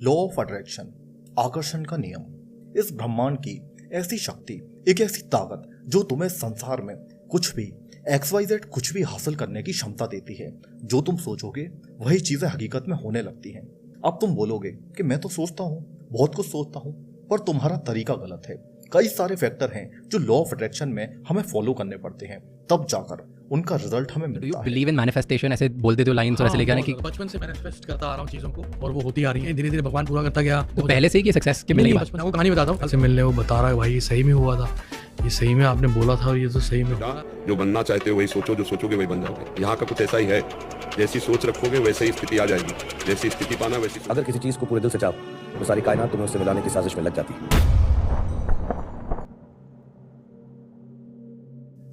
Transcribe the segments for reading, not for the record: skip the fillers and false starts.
Law of attraction, आकर्षण का नियम। इस ब्रह्मांड की ऐसी शक्ति, एक ऐसी ताकत जो तुम्हें संसार में कुछ भी XYZ कुछ भी हासिल करने की क्षमता देती है। जो तुम सोचोगे वही चीजें हकीकत में होने लगती हैं। अब तुम बोलोगे कि मैं तो सोचता हूँ, बहुत कुछ सोचता हूँ, पर तुम्हारा तरीका गलत है। कई सारे फैक्टर हैं जो लॉ ऑफ अट्रैक्शन में हमें फॉलो करने पड़ते हैं, तब जाकर उनका रिजल्ट हमें मिलता है। बिलीव इन मैनिफेस्टेशन, ऐसे बोल देते हो लाइंस और ऐसे लेके आने की। बचपन से मैनिफेस्ट करता आ रहा हूँ चीज़ों को और वो होती आ रही है, धीरे धीरे भगवान पूरा करता गया। तो पहले से ही कि सक्सेस के मिलने के बाद बचपन वो कहानी बताता हूँ, से मिलने वो बता रहा है भाई ये सही में हुआ था, ये सही में आपने बोला था और ये तो सही में हुआ। जो बनना चाहते हो वही सोचो, जो सोचोगे वही बन जाओगे। यहाँ का कुछ ऐसा ही है, जैसी सोच रखोगे वैसे ही स्थिति आ जाएगी, जैसी स्थिति पाना वैसी। अगर किसी चीज को पूरे दिल से चाहो तो सारी कायनात तुम्हें उससे मिलाने की साजिश में लग जाती है।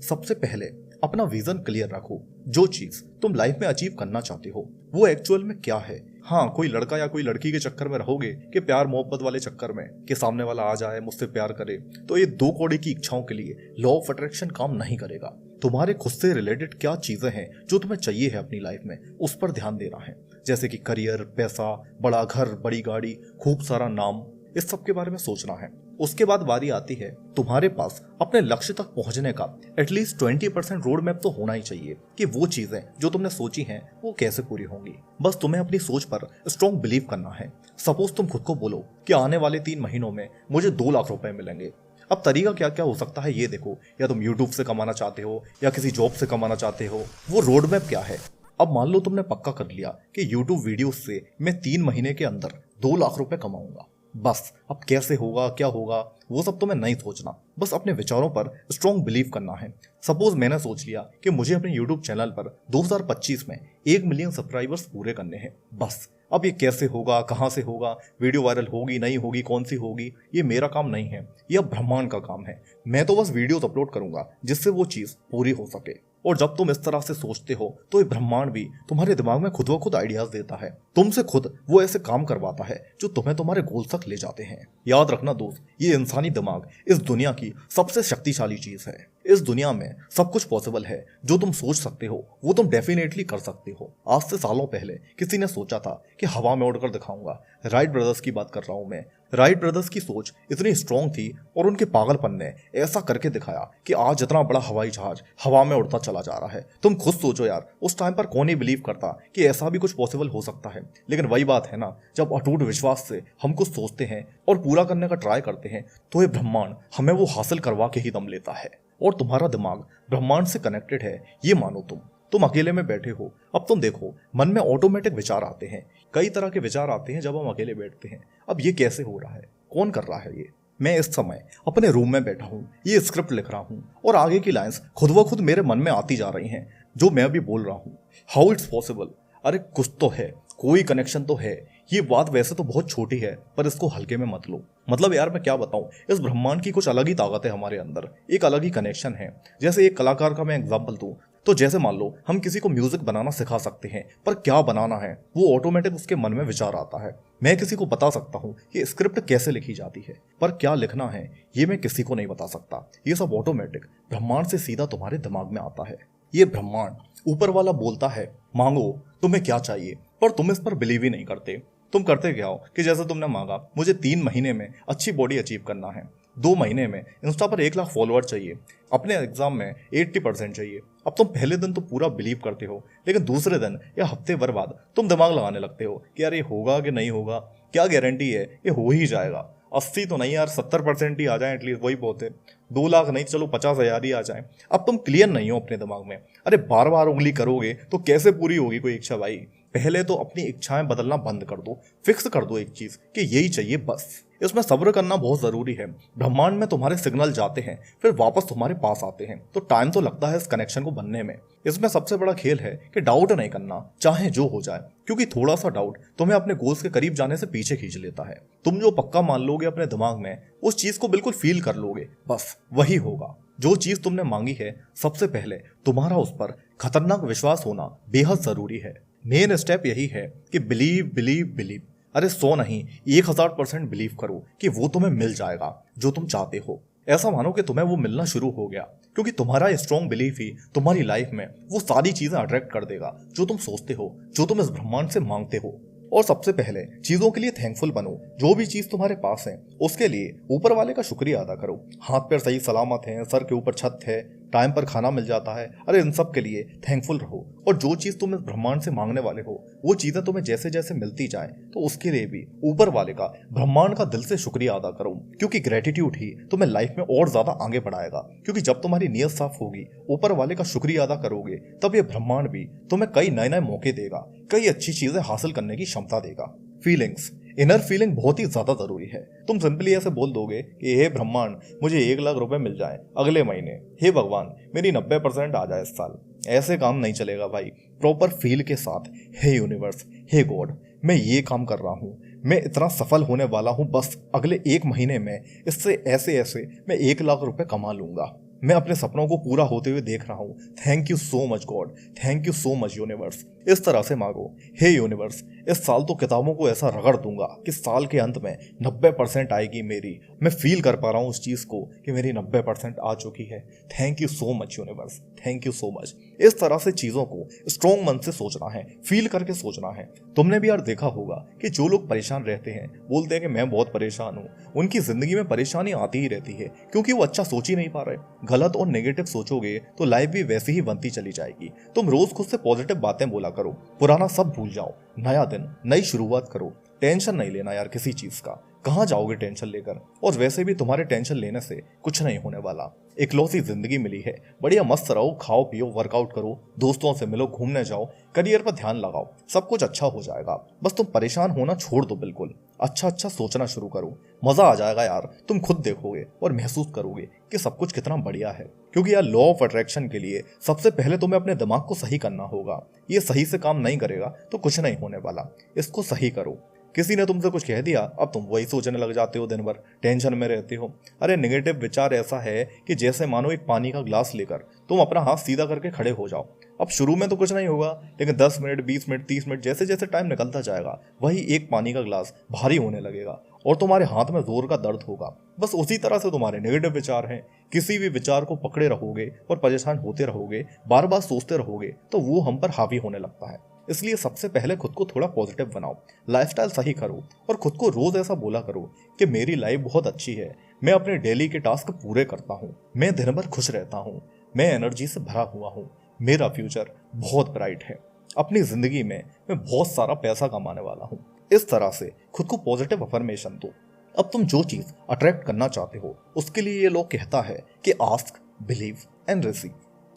सबसे पहले अपना विजन क्लियर रखो। जो चीज तुम लाइफ में अचीव करना चाहते हो वो एक्चुअल में क्या है। हाँ, कोई लड़का या कोई लड़की के चक्कर में रहोगे कि प्यार मोहब्बत वाले चक्कर में कि सामने वाला आ जाए मुझसे प्यार करे, तो ये दो कौड़ी की इच्छाओं के लिए लॉ ऑफ अट्रैक्शन काम नहीं करेगा। तुम्हारे खुद से रिलेटेड क्या चीजें हैं जो तुम्हें चाहिए है अपनी लाइफ में, उस पर ध्यान देना है। जैसे कि करियर, पैसा, बड़ा घर, बड़ी गाड़ी, खूब सारा नाम, इस सब के बारे में सोचना है। उसके बाद बारी आती है तुम्हारे पास अपने लक्ष्य तक पहुंचने का एटलीस्ट 20% रोड मैप तो होना ही चाहिए कि वो चीजें जो तुमने सोची हैं वो कैसे पूरी होंगी। बस तुम्हें अपनी सोच पर स्ट्रॉन्ग बिलीव करना है। सपोज तुम खुद को बोलो कि आने वाले 3 महीनों में मुझे 2 लाख रुपए मिलेंगे। अब तरीका क्या क्या हो सकता है ये देखो। या तुम यूट्यूब से कमाना चाहते हो या किसी जॉब से कमाना चाहते हो, वो रोड मैप क्या है। अब मान लो तुमने पक्का कर लिया कि यूट्यूब वीडियो से मैं 3 महीने के अंदर 2 लाख रुपए कमाऊंगा। बस अब कैसे होगा, क्या होगा, वो सब तुम्हें नहीं सोचना, बस अपने विचारों पर स्ट्रॉन्ग बिलीव करना है। सपोज मैंने सोच लिया कि मुझे अपने यूट्यूब चैनल पर 2025 में 1 मिलियन सब्सक्राइबर्स पूरे करने हैं। बस अब ये कैसे होगा, कहाँ से होगा, वीडियो वायरल होगी नहीं होगी, कौन सी होगी, ये मेरा काम नहीं है, ये ब्रह्मांड का काम है। मैं तो बस वीडियोस अपलोड करूंगा जिससे वो चीज पूरी हो सके। और जब तुम इस तरह से सोचते हो तो ये ब्रह्मांड भी तुम्हारे दिमाग में खुद ब खुद आइडियाज देता है। तुमसे खुद वो ऐसे काम करवाता है जो तुम्हें तुम्हारे गोल तक ले जाते हैं। याद रखना दोस्त, ये इंसानी दिमाग इस दुनिया की सबसे शक्तिशाली चीज है। इस दुनिया में सब कुछ पॉसिबल है। जो तुम सोच सकते हो वो तुम डेफिनेटली कर सकते हो। आज से सालों पहले किसी ने सोचा था कि हवा में उड़कर दिखाऊंगा। राइट ब्रदर्स की बात कर रहा हूं मैं। राइट ब्रदर्स की सोच इतनी स्ट्रांग थी और उनके पागलपन ने ऐसा करके दिखाया कि आज इतना बड़ा हवाई जहाज हवा में उड़ता चला जा रहा है। तुम खुद सोचो यार, उस टाइम पर कौन ही बिलीव करता कि ऐसा भी कुछ पॉसिबल हो सकता है। लेकिन वही बात है ना, जब अटूट विश्वास से हम कुछ सोचते हैं और पूरा करने का ट्राई करते हैं तो ये ब्रह्मांड हमें वो हासिल करवा के ही दम लेता है। और तुम्हारा दिमाग ब्रह्मांड से कनेक्टेड है, ये मानो। तुम अकेले में बैठे हो। अब तुम देखो, मन में ऑटोमेटिक विचार आते हैं। कई तरह के विचार आते हैं जब हम अकेले बैठते हैं। अब ये कैसे हो रहा है, कौन कर रहा है ये? मैं इस समय अपने रूम में बैठा हूँ, ये स्क्रिप्ट लिख रहा हूँ और आगे की लाइंस खुद व खुद मेरे मन में आती जा रही हैं जो मैं अभी बोल रहा हूँ। How it's possible? अरे कुछ तो है, कोई कनेक्शन तो है। ये बात वैसे तो बहुत छोटी है पर इसको हल्के में मत लो। मतलब यार मैं क्या बताऊं, इस ब्रह्मांड की कुछ अलग ही ताकत है हमारे अंदर, एक अलग ही कनेक्शन है। जैसे एक कलाकार का मैं एग्जांपल दूं तो जैसे मान लो हम किसी को म्यूजिक बनाना सिखा सकते हैं, पर क्या बनाना है वो ऑटोमेटिक उसके मन में विचार आता है। मैं किसी को बता सकता हूँ कि स्क्रिप्ट कैसे लिखी जाती है, पर क्या लिखना है ये मैं किसी को नहीं बता सकता। ये सब ऑटोमेटिक ब्रह्मांड से सीधा तुम्हारे दिमाग में आता है। ये ब्रह्मांड ऊपर वाला बोलता है मांगो तुम्हें क्या चाहिए, पर तुम इस पर बिलीव ही नहीं करते। तुम करते क्या हो कि जैसे तुमने मांगा मुझे 3 महीने में अच्छी बॉडी अचीव करना है, 2 महीने में इंस्टा पर 1 लाख फॉलोअर चाहिए, अपने एग्जाम में 80% चाहिए। अब तुम पहले दिन तो पूरा बिलीव करते हो, लेकिन दूसरे दिन या हफ्ते भर बाद तुम दिमाग लगाने लगते हो कि यार ये होगा कि नहीं होगा, क्या गारंटी है ये हो ही जाएगा। 80 तो नहीं यार, 70% ही आ जाए एटलीस्ट, वही बहुत है। 2 लाख नहीं, चलो 50,000 ही आ जाए। अब तुम क्लियर नहीं हो अपने दिमाग में। अरे बार बार उंगली करोगे तो कैसे पूरी होगी कोई इच्छा भाई? पहले तो अपनी इच्छाएं बदलना बंद कर दो, फिक्स कर दो एक चीज कि यही चाहिए बस। इसमें सब्र करना बहुत जरूरी है। ब्रह्मांड में तुम्हारे सिग्नल जाते हैं फिर वापस तुम्हारे पास आते हैं, तो टाइम तो लगता है इस कनेक्शन को बनने में। इसमें सबसे बड़ा खेल है कि डाउट नहीं करना, चाहे जो हो जाए, क्योंकि थोड़ा सा डाउट तुम्हें अपने गोल्स के करीब जाने से पीछे खींच लेता है। तुम जो पक्का मान लोगे अपने दिमाग में, उस चीज को बिल्कुल फील कर लोगे, बस वही होगा। जो चीज तुमने मांगी है, सबसे पहले तुम्हारा उस पर खतरनाक विश्वास होना बेहद जरूरी है। मेन स्टेप यही है कि बिलीव बिलीव बिलीव। अरे 100 नहीं, 1000% बिलीव करो कि वो तुम्हें मिल जाएगा जो तुम चाहते हो। ऐसा मानो कि तुम्हें वो मिलना शुरू हो गया, क्योंकि तुम्हारा स्ट्रॉन्ग बिलीफ ही तुम्हारी लाइफ में वो सारी चीजें अट्रैक्ट कर देगा जो तुम सोचते हो, जो तुम इस ब्रह्मांड से मांगते हो। और सबसे पहले चीजों के लिए थैंकफुल बनो। जो भी चीज तुम्हारे पास है उसके लिए ऊपर वाले का शुक्रिया अदा करो। हाथ पैर सही सलामत है, सर के ऊपर छत है, टाइम पर खाना मिल जाता है, अरे इन सब के लिए थैंकफुल रहो। और जो चीज तुम इस ब्रह्मांड से मांगने वाले हो वो चीजें तुम्हें जैसे जैसे मिलती जाए तो उसके लिए भी ऊपर वाले का, ब्रह्मांड का दिल से शुक्रिया अदा करो। क्योंकि ग्रेटिट्यूड ही तुम्हें लाइफ में और ज्यादा आगे बढ़ाएगा। क्योंकि जब तुम्हारी नीयत साफ होगी, ऊपर वाले का शुक्रिया अदा करोगे, तब ये ब्रह्मांड भी तुम्हें कई नए नए मौके देगा, कई अच्छी चीजें हासिल करने की क्षमता देगा। फीलिंग्स, इनर फीलिंग बहुत ही ज्यादा जरूरी है। तुम सिंपली ऐसे बोल दोगे कि हे ब्रह्मांड मुझे 1 लाख रुपए मिल जाए अगले महीने, हे भगवान मेरी 90% आ जाए इस साल, ऐसे काम नहीं चलेगा भाई। प्रॉपर फील के साथ, हे यूनिवर्स, हे गॉड मैं ये काम कर रहा हूँ, मैं इतना सफल होने वाला हूँ, बस अगले 1 महीने में इससे ऐसे ऐसे मैं 1 लाख रुपए कमा लूंगा। मैं अपने सपनों को पूरा होते हुए देख रहा हूँ। Thank you so much God, thank you so much universe. इस तरह से मांगो, हे यूनिवर्स इस साल तो किताबों को ऐसा रगड़ दूंगा कि साल के अंत में 90% आएगी मेरी। मैं फील कर पा रहा हूँ उस चीज को कि मेरी 90% आ चुकी है। Thank you so much universe, thank you so much. इस तरह से चीजों को स्ट्रॉन्ग मन से सोचना है, फील करके सोचना है। तुमने भी यार देखा होगा कि जो लोग परेशान रहते हैं, बोलते हैं कि मैं बहुत परेशान हूँ, उनकी जिंदगी में परेशानी आती ही रहती है क्योंकि वो अच्छा सोच ही नहीं पा रहे। गलत और नेगेटिव सोचोगे तो लाइफ भी वैसी ही बनती चली जाएगी। तुम रोज खुद से पॉजिटिव बातें बोला करो, पुराना सब भूल जाओ, नया दिन नई शुरुआत करो। टेंशन नहीं लेना यार किसी चीज का, कहाँ जाओगे टेंशन लेकर। और वैसे भी तुम्हारे टेंशन लेने से कुछ नहीं होने वाला। इकलौती जिंदगी मिली है, बढ़िया मस्त रहो, खाओ पियो, वर्कआउट करो, दोस्तों से मिलो, घूमने जाओ, करियर पर ध्यान लगाओ, सब कुछ अच्छा हो जाएगा। बस तुम परेशान होना छोड़ दो, बिल्कुल अच्छा अच्छा सोचना शुरू करो, मजा आ जाएगा यार। तुम खुद देखोगे और महसूस करोगे कि सब कुछ कितना बढ़िया है। क्योंकि यार लॉ ऑफ अट्रैक्शन के लिए सबसे पहले तुम्हें अपने दिमाग को सही करना होगा। ये सही से काम नहीं करेगा तो कुछ नहीं होने वाला, इसको सही करो। किसी ने तुमसे कुछ कह दिया, अब तुम वही सोचने लग जाते हो, दिन भर टेंशन में रहते हो। अरे नेगेटिव विचार ऐसा है कि जैसे मानो एक पानी का ग्लास लेकर तुम अपना हाथ सीधा करके खड़े हो जाओ। अब शुरू में तो कुछ नहीं होगा, लेकिन 10 मिनट 20 मिनट 30 मिनट जैसे जैसे टाइम निकलता जाएगा वही एक पानी का ग्लास भारी होने लगेगा और तुम्हारे हाथ में जोर का दर्द होगा। बस उसी तरह से तुम्हारे नेगेटिव विचार हैं। किसी भी विचार को पकड़े रहोगे और परेशान होते रहोगे, बार बार सोचते रहोगे, तो वो हम पर हावी होने लगता है। इसलिए सबसे पहले खुद को थोड़ा पॉजिटिव बनाओ, लाइफस्टाइल सही करो और खुद को रोज ऐसा बोला करो कि मेरी लाइफ बहुत अच्छी है, मैं अपने डेली के टास्क पूरे करता हूँ, मैं दिन भर खुश रहता हूँ, मैं एनर्जी से भरा हुआ हूँ, मेरा फ्यूचर बहुत ब्राइट है, अपनी जिंदगी में मैं बहुत सारा पैसा कमाने वाला हूँ। इस तरह से खुद को पॉजिटिव अफर्मेशन दो। अब तुम जो चीज अट्रैक्ट करना चाहते हो उसके लिए ये लोग कहता है कि ask, believe and receive.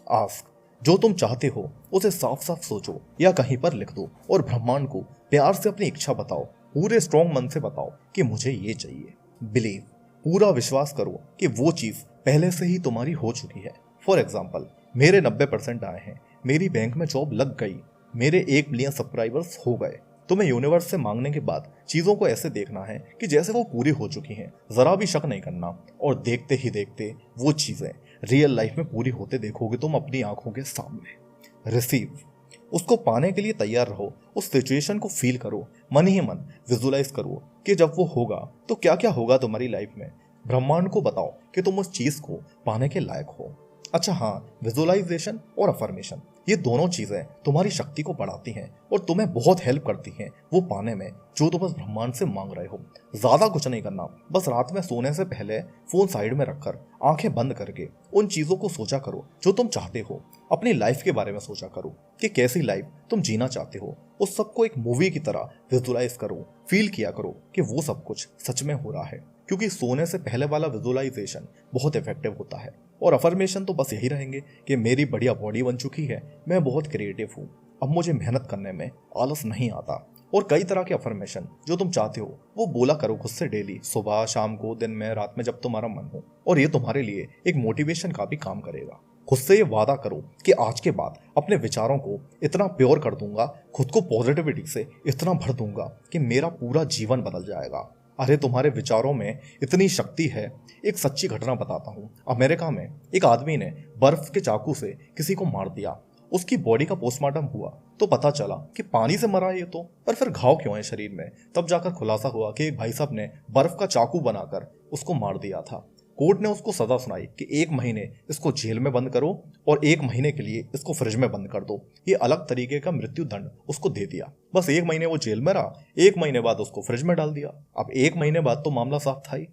Ask, जो तुम चाहते हो उसे साफ साफ सोचो या कहीं पर लिख दो और ब्रह्मांड को प्यार से अपनी इच्छा बताओ, पूरे स्ट्रॉन्ग मन से बताओ कि मुझे ये चाहिए। बिलीव, पूरा विश्वास करो कि वो चीज पहले से ही तुम्हारी हो चुकी है। फॉर एग्जाम्पल, मेरे 90% आए हैं, मेरी बैंक में जॉब लग गई, मेरे 1 मिलियन सब्सक्राइबर्स हो गए। तुम्हें यूनिवर्स से मांगने के बाद चीजों को ऐसे देखना है कि जैसे वो पूरी हो चुकी हैं, जरा भी शक नहीं करना। और देखते ही देखते वो चीजें रियल लाइफ में पूरी होते देखोगे तुम अपनी आंखों के सामने। रिसीव, उसको पाने के लिए तैयार रहो, उस सिचुएशन को फील करो, मन ही मन विजुलाइज करो कि जब वो होगा तो क्या क्या होगा तुम्हारी लाइफ में। ब्रह्मांड को बताओ कि तुम उस चीज को पाने के लायक हो। अच्छा हाँ, विजुअलाइजेशन और अफर्मेशन, ये दोनों चीजें तुम्हारी शक्ति को बढ़ाती हैं और तुम्हें बहुत हेल्प करती हैं वो पाने में जो तुम बस ब्रह्मांड से मांग रहे हो। ज्यादा कुछ नहीं करना, बस रात में सोने से पहले फोन साइड में रखकर आंखें बंद करके उन चीजों को सोचा करो जो तुम चाहते हो। अपनी लाइफ के बारे में सोचा करो कि कैसी लाइफ तुम जीना चाहते हो। उस सबको एक मूवी की तरह विजुअलाइज करो, फील किया करो कि वो सब कुछ सच में हो रहा है। क्योंकि सोने से पहले वाला विजुअलाइजेशन बहुत इफेक्टिव होता है। और अफर्मेशन तो बस यही रहेंगे कि मेरी बढ़िया बॉडी बन चुकी है, मैं बहुत क्रिएटिव हूँ, अब मुझे मेहनत करने में आलस नहीं आता। और कई तरह के अफर्मेशन जो तुम चाहते हो वो बोला करो खुद से डेली, सुबह, शाम को, दिन में, रात में, जब तुम्हारा मन हो। और ये तुम्हारे लिए एक मोटिवेशन का भी काम करेगा। खुद से ये वादा करो कि आज के बाद अपने विचारों को इतना प्योर कर दूंगा, खुद को पॉजिटिविटी से इतना भर दूंगा कि मेरा पूरा जीवन बदल जाएगा। अरे तुम्हारे विचारों में इतनी शक्ति है। एक सच्ची घटना बताता हूँ। अमेरिका में एक आदमी ने बर्फ के चाकू से किसी को मार दिया। उसकी बॉडी का पोस्टमार्टम हुआ तो पता चला कि पानी से मरा ये तो, पर फिर घाव क्यों है शरीर में। तब जाकर खुलासा हुआ कि एक भाई साहब ने बर्फ का चाकू बनाकर उसको मार दिया था। कोर्ट ने उसको सजा सुनाई कि 1 महीने इसको जेल में बंद करो और 1 महीने के लिए इसको फ्रिज में बंद कर दो। ये अलग तरीके का मृत्यु दंड उसको दे दिया। बस 1 महीने वो जेल में रहा, 1 महीने बाद उसको फ्रिज में डाल दिया। अब 1 महीने बाद तो मामला साफ था ही।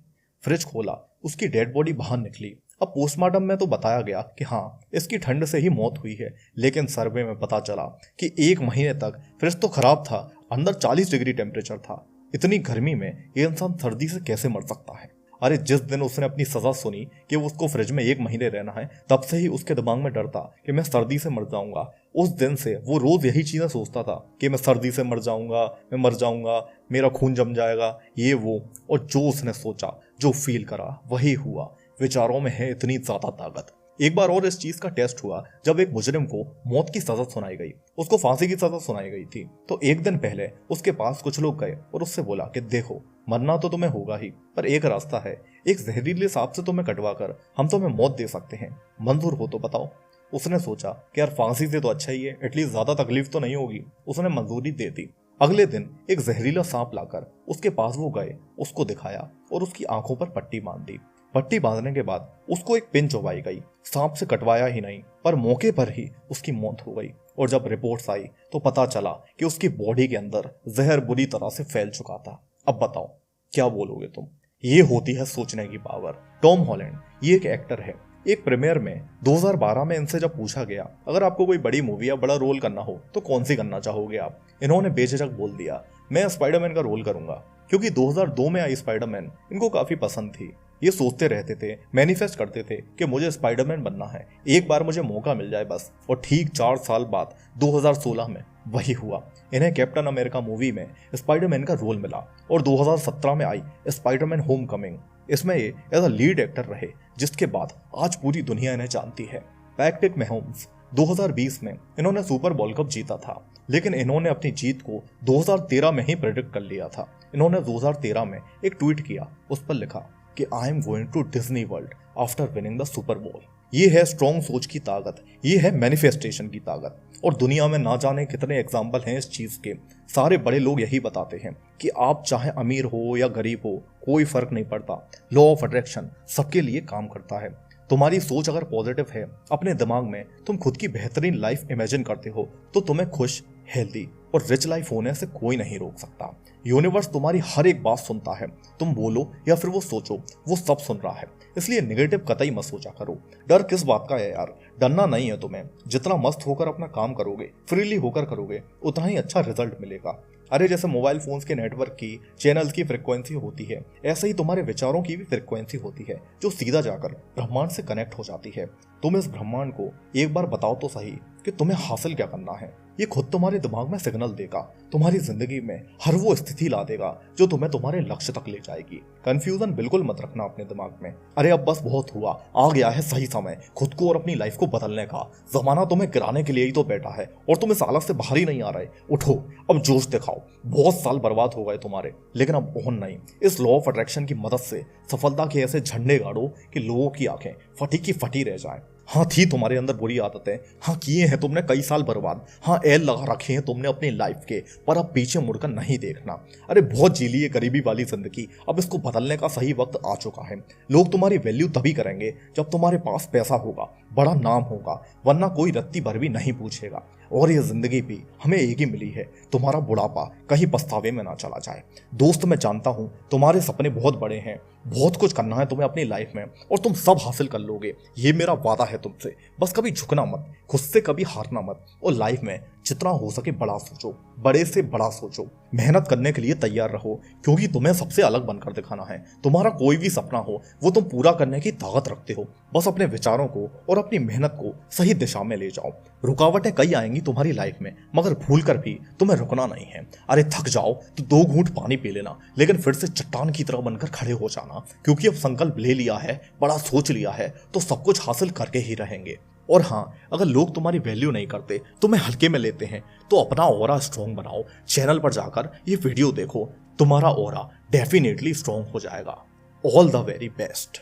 फ्रिज खोला, उसकी डेड बॉडी बाहर निकली। अब पोस्टमार्टम में तो बताया गया कि हाँ, इसकी ठंड से ही मौत हुई है, लेकिन सर्वे में पता चला कि 1 महीने तक फ्रिज तो खराब था, अंदर 40 डिग्री टेम्परेचर था। इतनी गर्मी में ये इंसान सर्दी से कैसे मर सकता है? अरे जिस दिन उसने अपनी सजा सुनी कि उसको फ्रिज में 1 महीने रहना है, तब से ही उसके दिमाग में डर था कि मैं सर्दी से मर जाऊंगा। उस दिन से वो रोज यही चीजें सोचता था कि मैं सर्दी से मर जाऊंगा, मैं मर जाऊंगा, मेरा खून जम जाएगा, ये वो। और जो उसने सोचा, जो फील करा, वही हुआ। विचारों में है इतनी ज्यादा ताकत। एक बार और इस चीज का टेस्ट हुआ जब एक मुजरिम को मौत की सजा सुनाई गई। उसको फांसी की सजा सुनाई गई थी। तो 1 दिन पहले उसके पास कुछ लोग गए और उससे बोला कि देखो, मरना तो तुम्हें होगा ही, पर एक रास्ता है, एक जहरीले सांप से तुम्हें कटवा कर हम तुम्हें मौत दे सकते हैं, मंजूर हो तो बताओ। उसने सोचा कि यार फांसी से तो अच्छा ही है, एटलीस्ट ज्यादा तकलीफ तो नहीं होगी। उसने मंजूरी दे दी। अगले दिन एक जहरीला सांप लाकर उसके पास वो गए, उसको दिखाया और उसकी आंखों पर पट्टी बांध दी। पट्टी बांधने के बाद उसको एक पिन चुभाई गई। सांप से कटवाया ही नहीं, पर मौके पर ही उसकी मौत हो गई। और जब रिपोर्ट्स आई तो पता चला कि उसकी बॉडी के अंदर जहर बुरी तरह से फैल चुका था। अब बताओ क्या बोलोगे तुम? ये होती है सोचने की पावर। टॉम हॉलैंड ये एक एक्टर है। एक प्रीमियर में 2012 में इनसे जब पूछा गया अगर आपको कोई बड़ी मूवी या बड़ा रोल करना हो तो कौन सी करना चाहोगे आप, इन्होंने बेझिझक बोल दिया मैं स्पाइडरमैन का रोल करूंगा, क्योंकि 2002 में आई स्पाइडरमैन इनको काफी पसंद थी। ये सोचते रहते थे, मैनिफेस्ट करते थे कि मुझे स्पाइडरमैन बनना है, एक बार मुझे मौका मिल जाए बस। और ठीक 4 साल बाद 2016 में वही हुआ। इन्हें कैप्टन अमेरिका मूवी में स्पाइडरमैन का रोल मिला और 2017 में आई स्पाइडरमैन होमकमिंग, इसमें ये एज अ लीड एक्टर रहे, जिसके बाद आज पूरी दुनिया इन्हें जानती है। पैट्रिक मैहोम्स 2020 में इन्होंने सुपर बॉल कप जीता था, लेकिन इन्होंने अपनी जीत को 2013 में ही प्रेडिक्ट कर लिया था। इन्होंने 2013 में एक ट्वीट किया, उस पर लिखा कि I am going to Disney World after winning the Super Bowl. ये है स्ट्रॉन्ग सोच की ताकत, ये है मैनिफेस्टेशन की ताकत। और दुनिया में ना जाने कितने एग्जाम्पल हैं इस चीज के। सारे बड़े लोग यही बताते हैं कि आप चाहे अमीर हो या गरीब हो, कोई फर्क नहीं पड़ता, लॉ ऑफ अट्रैक्शन सबके लिए काम करता है। तुम्हारी सोच अगर पॉजिटिव है, अपने दिमाग में तुम खुद की बेहतरीन लाइफ इमेजिन करते हो, तो तुम्हें खुश, हेल्दी और रिच लाइफ होने से कोई नहीं रोक सकता। यूनिवर्स तुम्हारी हर एक बात सुनता है, तुम बोलो या फिर वो सोचो, वो सब सुन रहा है। इसलिए नेगेटिव कतई मत सोचा करो। डर किस बात का है यार? डरना नहीं है तुम्हें। जितना मस्त होकर अपना काम करोगे, फ्रीली होकर करोगे, उतना ही अच्छा रिजल्ट मिलेगा। अरे जैसे मोबाइल फोन्स के नेटवर्क की चैनल्स की फ्रिक्वेंसी होती है, ऐसे ही तुम्हारे विचारों की भी फ्रिक्वेंसी होती है, जो सीधा जाकर ब्रह्मांड से कनेक्ट हो जाती है। तुम इस ब्रह्मांड को एक बार बताओ तो सही कि तुम्हें हासिल क्या करना है। ये खुद तुम्हारे दिमाग में सिग्नल देगा, तुम्हारी जिंदगी में हर वो स्थिति ला देगा जो तुम्हें तुम्हारे लक्ष्य तक ले जाएगी। कंफ्यूजन बिल्कुल मत रखना अपने दिमाग में। अरे अब बस बहुत हुआ, आ गया है सही समय खुद को और अपनी लाइफ को बदलने का। जमाना तुम्हें गिराने के लिए ही तो बैठा है और तुम इस हालत से बाहर ही नहीं आ रहे। उठो, अब जोश दिखाओ। बहुत साल बर्बाद हो गए तुम्हारे, लेकिन अब ओहन नहीं। इस लॉ ऑफ अट्रैक्शन की मदद से सफलता के ऐसे झंडे गाड़ो कि लोगों की आंखें फटी की फटी रह जाएं। हाँ, थी तुम्हारे अंदर बुरी आदतें, हाँ किए हैं तुमने कई साल बर्बाद, हाँ एल लगा रखे हैं तुमने अपनी लाइफ के, पर अब पीछे मुड़कर नहीं देखना। अरे बहुत जी ली है गरीबी वाली जिंदगी, अब इसको बदलने का सही वक्त आ चुका है। लोग तुम्हारी वैल्यू तभी करेंगे जब तुम्हारे पास पैसा होगा, बड़ा नाम होगा, वरना कोई रत्ती भर भी नहीं पूछेगा। और ये जिंदगी भी हमें एक ही मिली है, तुम्हारा बुढ़ापा कहीं पछतावे में ना चला जाए। दोस्त, मैं जानता हूँ तुम्हारे सपने बहुत बड़े हैं, बहुत कुछ करना है तुम्हें अपनी लाइफ में और तुम सब हासिल कर लोगे, ये मेरा वादा है तुमसे। बस कभी झुकना मत, खुद से कभी हारना मत और लाइफ में जितना हो सके बड़ा सोचो, बड़े से बड़ा सोचो। मेहनत करने के लिए तैयार रहो, क्योंकि तुम्हें सबसे अलग बनकर दिखाना है। तुम्हारा कोई भी सपना हो वो तुम पूरा करने की ताकत रखते हो। बस अपने विचारों को और अपनी मेहनत को सही दिशा में ले जाओ। रुकावटें कई आएंगी तुम्हारी लाइफ में, मगर भूल कर भी तुम्हें रुकना नहीं है। अरे थक जाओ तो 2 घूंट पानी पी लेना, लेकिन फिर से चट्टान की तरह बनकर खड़े हो जाना, क्योंकि अब संकल्प ले लिया है, बड़ा सोच लिया है, तो सब कुछ हासिल करके ही रहेंगे। और हाँ, अगर लोग तुम्हारी वैल्यू नहीं करते, तुम्हें हल्के में लेते हैं, तो अपना ऑरा स्ट्रॉन्ग बनाओ। चैनल पर जाकर ये वीडियो देखो, तुम्हारा ऑरा डेफिनेटली स्ट्रॉन्ग हो जाएगा। All the very best.